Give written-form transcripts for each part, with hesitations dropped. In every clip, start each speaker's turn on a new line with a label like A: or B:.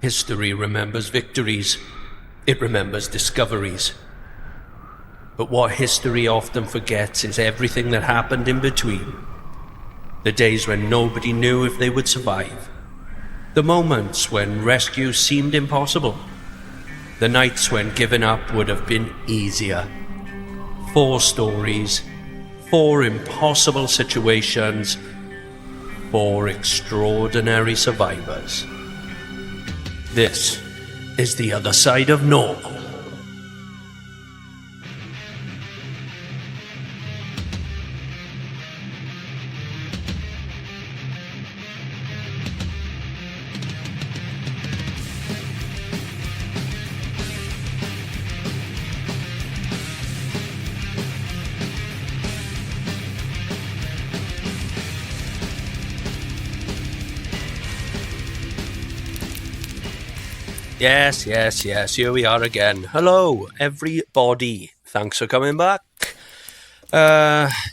A: History remembers victories. It remembers discoveries. But what history often forgets is everything that happened in between. The days when nobody knew if they would survive. The moments when rescue seemed impossible. The nights when giving up would have been easier. 4 stories, 4 impossible situations, 4 extraordinary survivors. This is the other side of normal. Yes, here we are again. Hello, everybody. Thanks for coming back.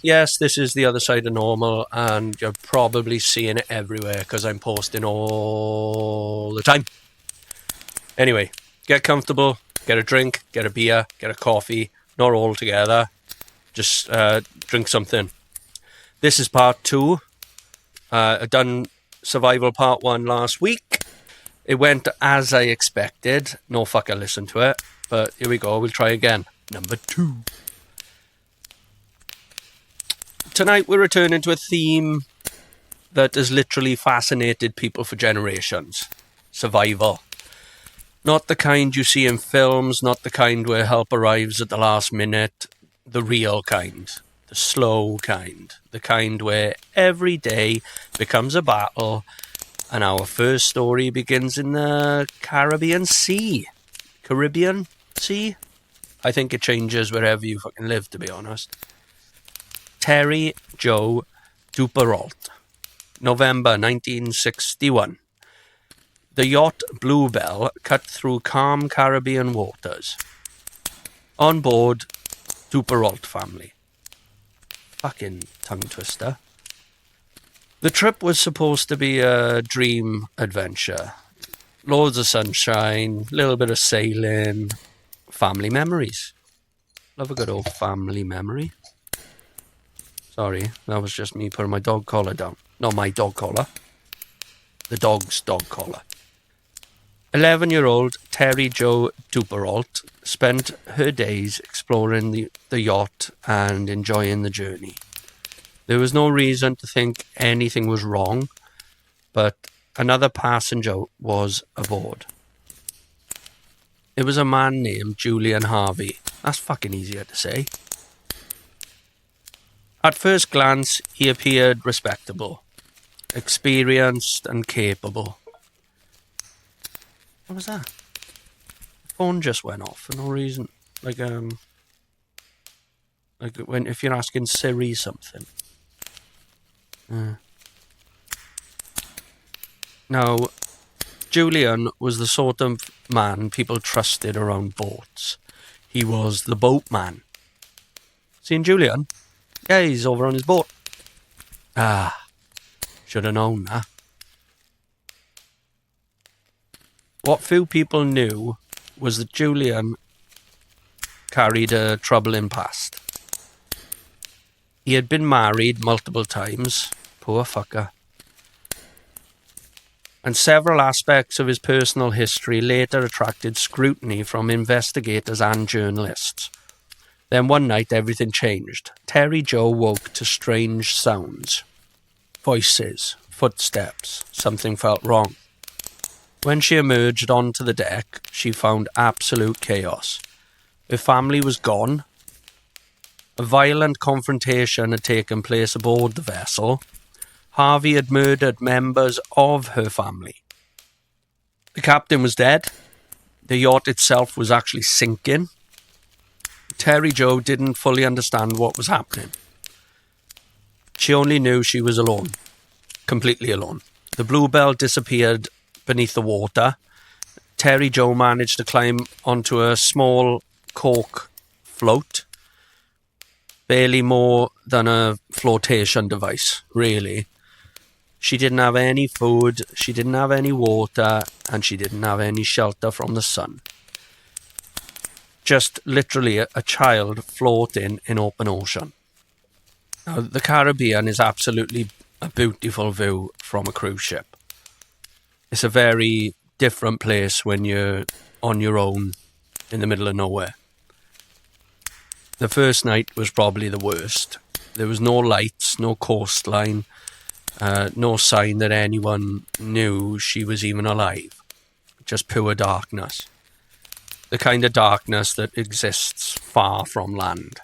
A: Yes, this is the other side of normal, and you're probably seeing it everywhere because I'm posting all the time. Anyway, get comfortable, get a drink, get a beer, get a coffee, not all together. Just drink something. This is part 2. I done survival part 1 last week. It went as I expected. No fucker listened to it. But here we go. We'll try again. Number 2. Tonight we're returning to a theme that has literally fascinated people for generations. Survival. Not the kind you see in films. Not the kind where help arrives at the last minute. The real kind. The slow kind. The kind where every day becomes a battle. And our first story begins in the Caribbean Sea. Caribbean Sea? I think it changes wherever you fucking live, to be honest. Terry Jo Duperrault. November 1961. The yacht Bluebell cut through calm Caribbean waters. On board, Duperrault family. Fucking tongue twister. The trip was supposed to be a dream adventure. Loads of sunshine, little bit of sailing, family memories. Love a good old family memory. Sorry, that was just me putting my dog collar down. Not my dog collar. The dog's dog collar. 11-year-old Terry Jo Duperrault spent her days exploring the yacht and enjoying the journey. There was no reason to think anything was wrong, but another passenger was aboard. It was a man named Julian Harvey. That's fucking easier to say. At first glance, he appeared respectable, experienced and capable. What was that? The phone just went off for no reason. Like when if you're asking Siri something. Now, Julian was the sort of man people trusted around boats. He was the boatman. Seen Julian? Yeah, he's over on his boat. Should have known that. What few people knew was that Julian carried a troubling past. He had been married multiple times. Poor fucker. And several aspects of his personal history later attracted scrutiny from investigators and journalists. Then one night everything changed. Terry Jo woke to strange sounds. Voices, footsteps. Something felt wrong. When she emerged onto the deck, she found absolute chaos. Her family was gone. A violent confrontation had taken place aboard the vessel. Harvey had murdered members of her family. The captain was dead. The yacht itself was actually sinking. Terry Jo didn't fully understand what was happening. She only knew she was alone. Completely alone. The Bluebell disappeared beneath the water. Terry Jo managed to climb onto a small cork float. Barely more than a flotation device, really. She didn't have any food, she didn't have any water, and she didn't have any shelter from the sun. Just literally a child floating in open ocean. Now, the Caribbean is absolutely a beautiful view from a cruise ship. It's a very different place when you're on your own in the middle of nowhere. The first night was probably the worst. There was no lights, no coastline, no sign that anyone knew she was even alive. Just pure darkness. The kind of darkness that exists far from land.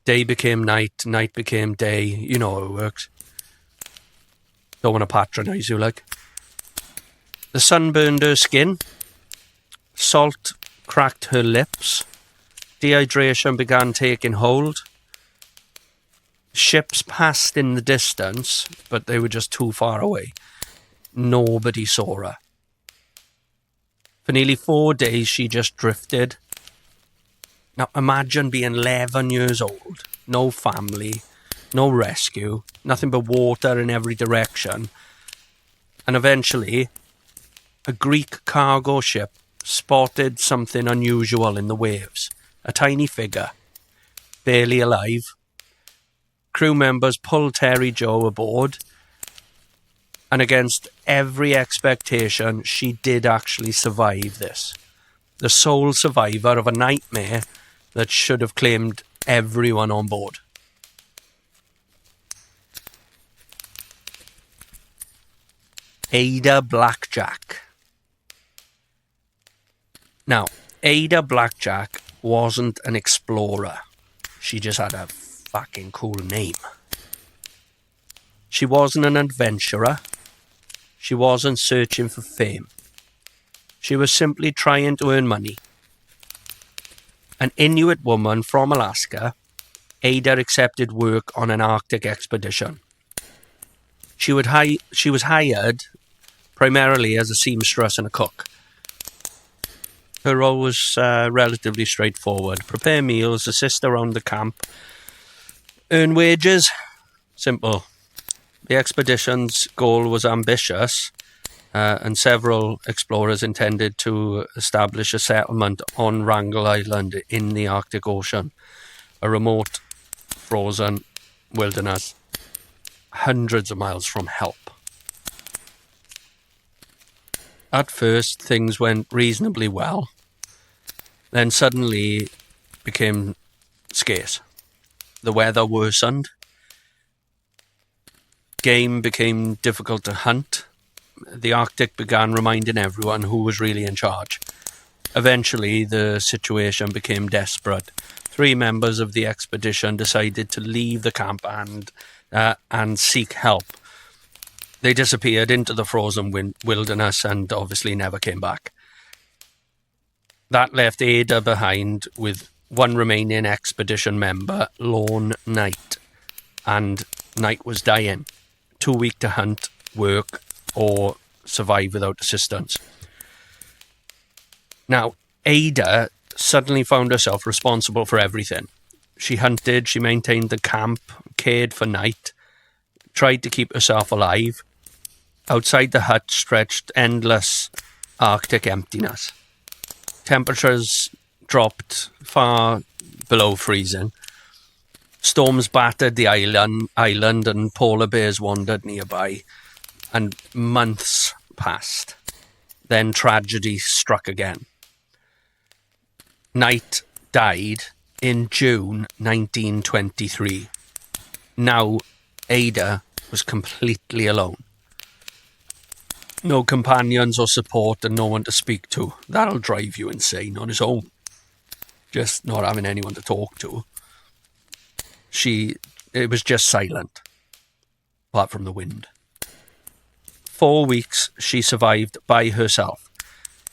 A: Day became night, night became day. You know how it works. Don't want to patronise you, like. The sun burned her skin. Salt cracked her lips. Dehydration began taking hold. Ships passed in the distance, but they were just too far away. Nobody saw her. For nearly 4 days, she just drifted. Now, imagine being 11 years old, no family, no rescue, nothing but water in every direction. And eventually, a Greek cargo ship spotted something unusual in the waves. A tiny figure, barely alive. Crew members pulled Terry Jo aboard, and against every expectation, she did actually survive this. The sole survivor of a nightmare that should have claimed everyone on board. Ada Blackjack. Now, Ada Blackjack wasn't an explorer. She just had a fucking cool name. She wasn't an adventurer. She wasn't searching for fame. She was simply trying to earn money. An Inuit woman from Alaska, Ada accepted work on an Arctic expedition. She was hired primarily as a seamstress and a cook. Her role was relatively straightforward. Prepare meals, assist around the camp, earn wages. Simple. The expedition's goal was ambitious, and several explorers intended to establish a settlement on Wrangel Island in the Arctic Ocean, a remote, frozen wilderness, hundreds of miles from help. At first, things went reasonably well, then suddenly became scarce. The weather worsened. Game became difficult to hunt. The Arctic began reminding everyone who was really in charge. Eventually, the situation became desperate. 3 members of the expedition decided to leave the camp and seek help. They disappeared into the frozen wilderness and obviously never came back. That left Ada behind with one remaining expedition member, Lorne Knight. And Knight was dying. Too weak to hunt, work, or survive without assistance. Now, Ada suddenly found herself responsible for everything. She hunted, she maintained the camp, cared for Knight, tried to keep herself alive. Outside the hut stretched endless Arctic emptiness. Temperatures dropped far below freezing. Storms battered the island and polar bears wandered nearby. And months passed. Then tragedy struck again. Knight died in June 1923. Now, Ada was completely alone. No companions or support and no one to speak to. That'll drive you insane on its own. Just not having anyone to talk to. It was just silent. Apart from the wind. 4 weeks she survived by herself.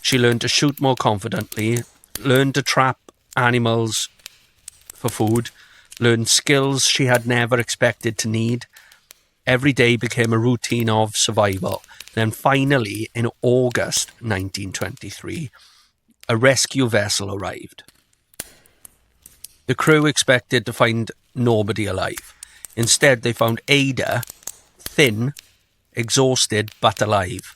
A: She learned to shoot more confidently, learned to trap animals for food, learned skills she had never expected to need. Every day became a routine of survival. Then finally, in August 1923, a rescue vessel arrived. The crew expected to find nobody alive. Instead, they found Ada, thin, exhausted but alive.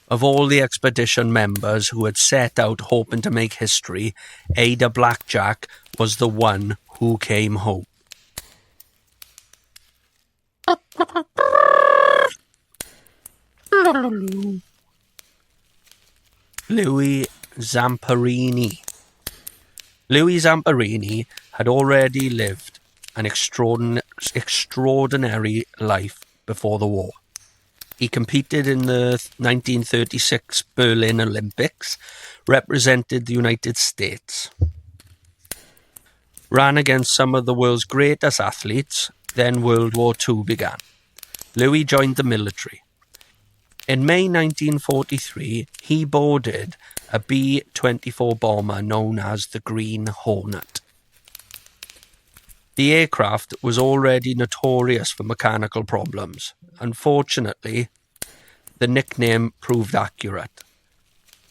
A: Of all the expedition members who had set out hoping to make history, Ada Blackjack was the one who came home. Louis Zamperini. Louis Zamperini had already lived an extraordinary life before the war. He competed in the 1936 Berlin Olympics, represented the United States, ran against some of the world's greatest athletes. Then World War II began. Louis joined the military. In May 1943, he boarded a B-24 bomber known as the Green Hornet. The aircraft was already notorious for mechanical problems. Unfortunately, the nickname proved accurate.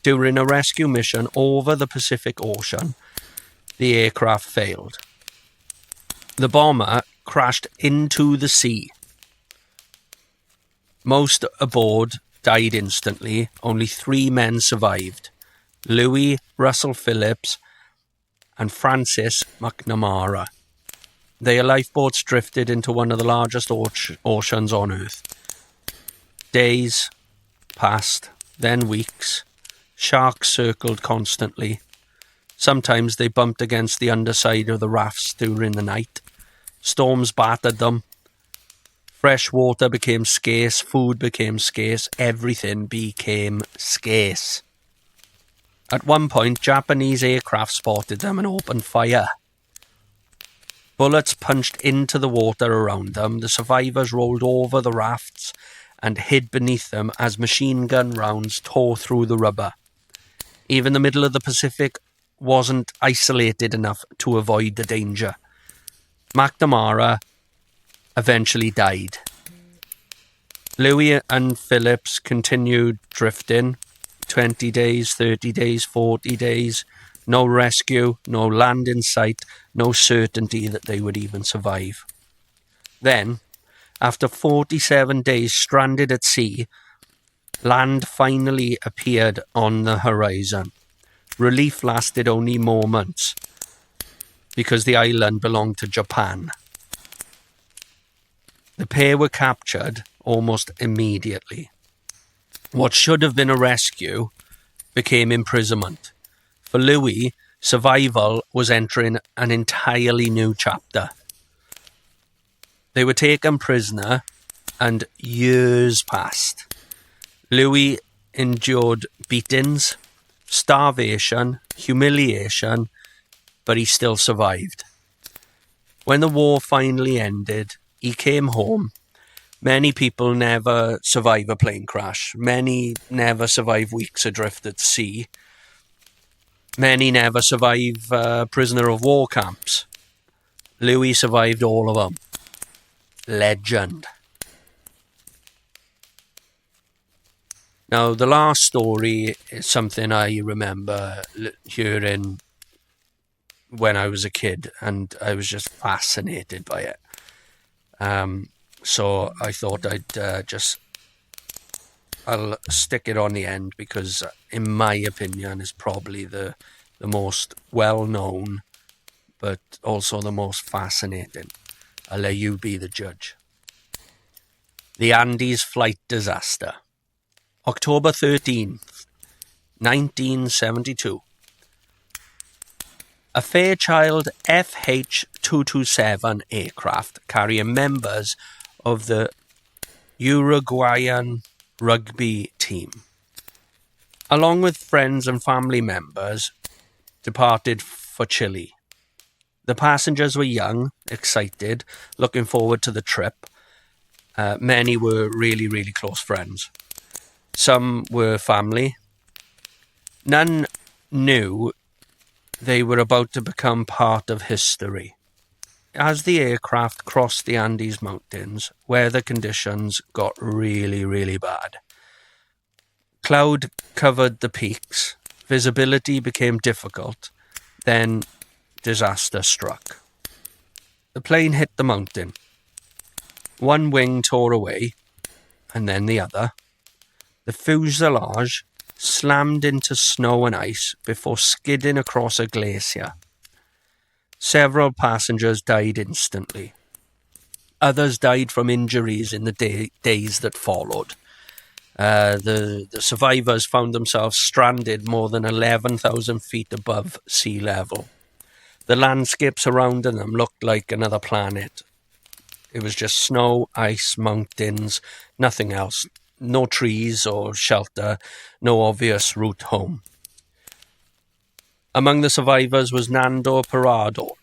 A: During a rescue mission over the Pacific Ocean, the aircraft failed. The bomber crashed into the sea. Most aboard died instantly. Only 3 men survived: Louis Russell Phillips and Francis McNamara. Their lifeboats drifted into one of the largest oceans on Earth. Days passed, then weeks. Sharks circled constantly. Sometimes they bumped against the underside of the rafts during the night. Storms battered them. Fresh water became scarce, food became scarce, everything became scarce. At one point, Japanese aircraft spotted them and opened fire. Bullets punched into the water around them. The survivors rolled over the rafts and hid beneath them as machine gun rounds tore through the rubber. Even the middle of the Pacific wasn't isolated enough to avoid the danger. McNamara eventually died. Louis and Phillips continued drifting. 20 days, 30 days, 40 days. No rescue, no land in sight, no certainty that they would even survive. Then, after 47 days stranded at sea, land finally appeared on the horizon. Relief lasted only moments because the island belonged to Japan. The pair were captured almost immediately. What should have been a rescue became imprisonment. For Louis, survival was entering an entirely new chapter. They were taken prisoner and years passed. Louis endured beatings, starvation, humiliation, but he still survived. When the war finally ended, he came home. Many people never survive a plane crash. Many never survive weeks adrift at sea. Many never survive prisoner of war camps. Louis survived all of them. Legend. Now, the last story is something I remember hearing when I was a kid, and I was just fascinated by it. So I thought I'll stick it on the end because, in my opinion, is probably the most well-known, but also the most fascinating. I'll let you be the judge. The Andes Flight Disaster. October 13th, 1972. A Fairchild FH-227 aircraft carrying members of the Uruguayan rugby team, along with friends and family members, departed for Chile. The passengers were young, excited, looking forward to the trip. Many were really, really close friends. Some were family. None knew they were about to become part of history. As the aircraft crossed the Andes Mountains, weather conditions got really, really bad. Cloud covered the peaks. Visibility became difficult. Then disaster struck. The plane hit the mountain. One wing tore away. and then the other. The fuselage slammed into snow and ice before skidding across a glacier. Several passengers died instantly. Others died from injuries in the days that followed. The survivors found themselves stranded more than 11,000 feet above sea level. The landscape surrounding them looked like another planet. It was just snow, ice, mountains, nothing else. No trees or shelter, no obvious route home. Among the survivors was Duperrault.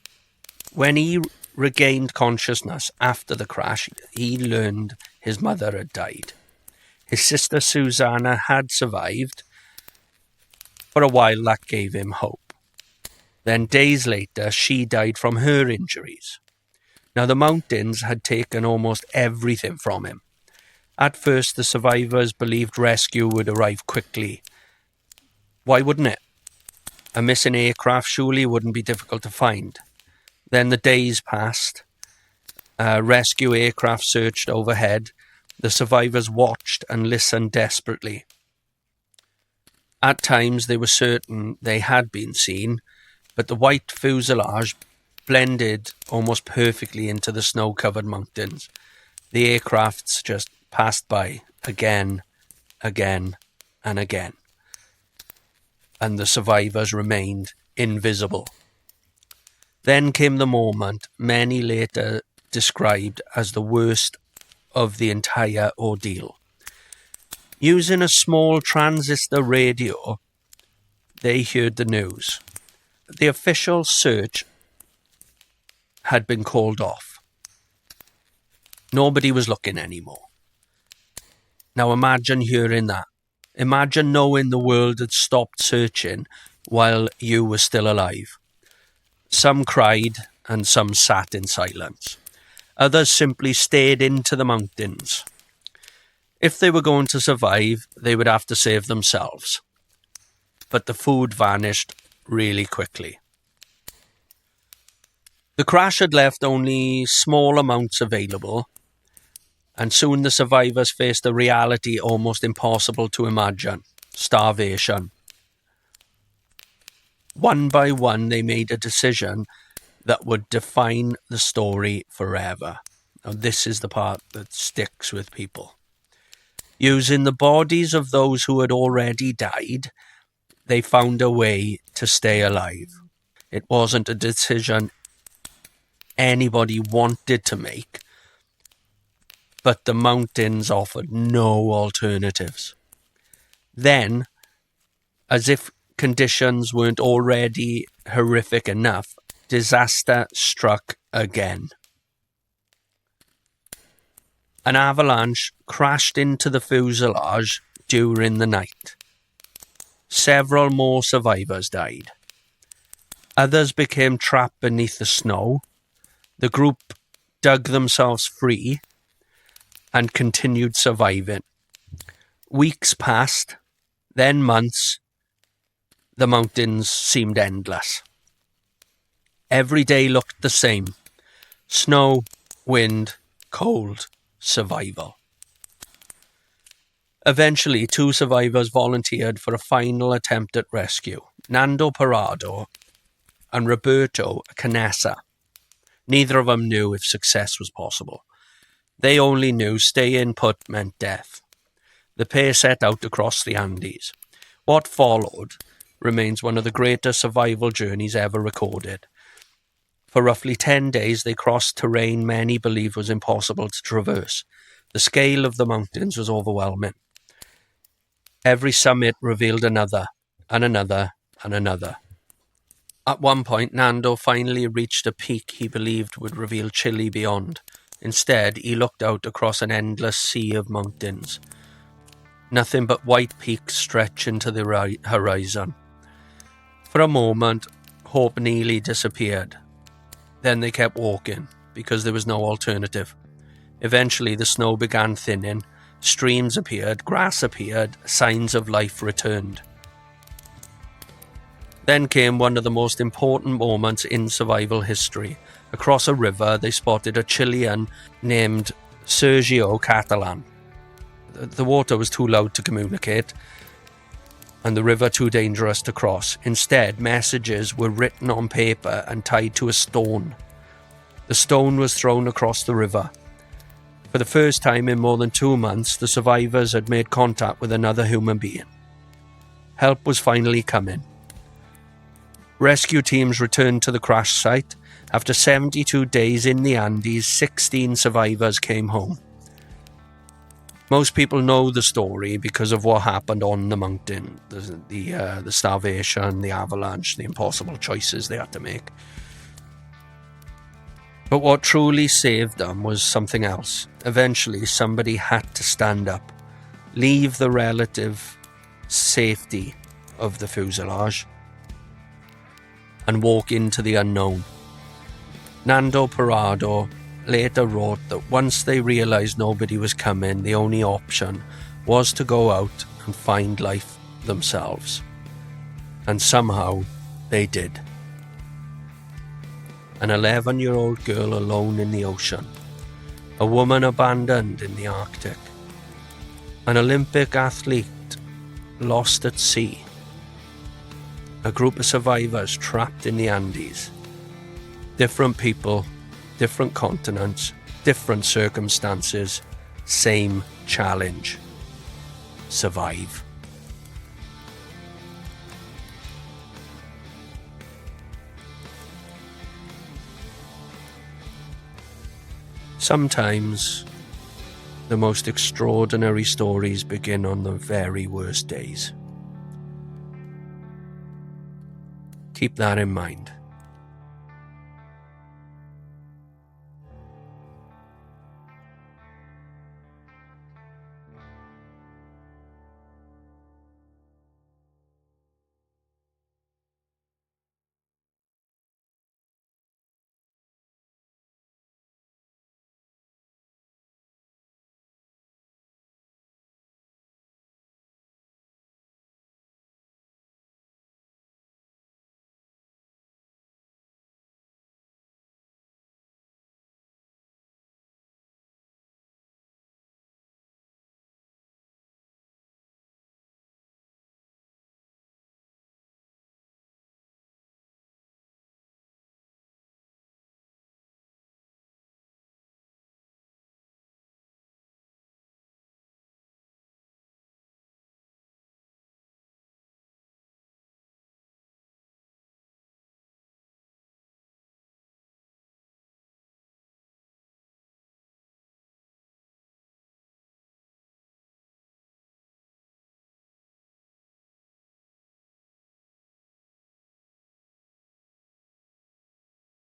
A: When he regained consciousness after the crash, he learned his mother had died. His sister Susanna had survived. For a while, that gave him hope. Then days later, she died from her injuries. Now, the mountains had taken almost everything from him. At first, the survivors believed rescue would arrive quickly. Why wouldn't it? A missing aircraft surely wouldn't be difficult to find. Then the days passed. Rescue aircraft searched overhead. The survivors watched and listened desperately. At times, they were certain they had been seen, but the white fuselage blended almost perfectly into the snow-covered mountains. The aircrafts just passed by again, and again. And the survivors remained invisible. Then came the moment many later described as the worst of the entire ordeal. Using a small transistor radio, they heard the news. The official search had been called off. Nobody was looking anymore. Now imagine hearing that. Imagine knowing the world had stopped searching while you were still alive. Some cried and some sat in silence. Others simply stared into the mountains. If they were going to survive, they would have to save themselves. But the food vanished really quickly. The crash had left only small amounts available, and soon the survivors faced a reality almost impossible to imagine: starvation. One by one, they made a decision that would define the story forever. Now, this is the part that sticks with people. Using the bodies of those who had already died, they found a way to stay alive. It wasn't a decision anybody wanted to make, but the mountains offered no alternatives. Then, as if conditions weren't already horrific enough, disaster struck again. An avalanche crashed into the fuselage during the night. Several more survivors died. Others became trapped beneath the snow. The group dug themselves free and continued surviving. Weeks passed, then months. The mountains seemed endless. Every day looked the same: snow, wind, cold, survival. Eventually, 2 survivors volunteered for a final attempt at rescue: Duperrault and Roberto Canessa. Neither of them knew if success was possible. They only knew staying put meant death. The pair set out across the Andes. What followed remains one of the greatest survival journeys ever recorded. For roughly 10 days, they crossed terrain many believed was impossible to traverse. The scale of the mountains was overwhelming. Every summit revealed another, and another, and another. At one point, Nando finally reached a peak he believed would reveal Chile beyond. Instead, he looked out across an endless sea of mountains. Nothing but white peaks stretch into the horizon. For a moment, hope nearly disappeared. Then they kept walking, because there was no alternative. Eventually, the snow began thinning. Streams appeared, grass appeared, signs of life returned. Then came one of the most important moments in survival history. Across a river, they spotted a Chilean named Sergio Catalan. the water was too loud to communicate and the river too dangerous to cross. Instead, messages were written on paper and tied to a stone. The stone was thrown across the river. For the first time in more than 2 months, the survivors had made contact with another human being. Help was finally coming. Rescue teams returned to the crash site. After 72 days in the Andes, 16 survivors came home. Most people know the story because of what happened on the mountain, the starvation, the avalanche, the impossible choices they had to make. But what truly saved them was something else. Eventually, somebody had to stand up, leave the relative safety of the fuselage, and walk into the unknown. Nando Parado later wrote that once they realised nobody was coming, the only option was to go out and find life themselves. And somehow they did. An 11-year-old girl alone in the ocean. A woman abandoned in the Arctic. An Olympic athlete lost at sea. A group of survivors trapped in the Andes. Different people, different continents, different circumstances, same challenge. Survive. Sometimes the most extraordinary stories begin on the very worst days. Keep that in mind.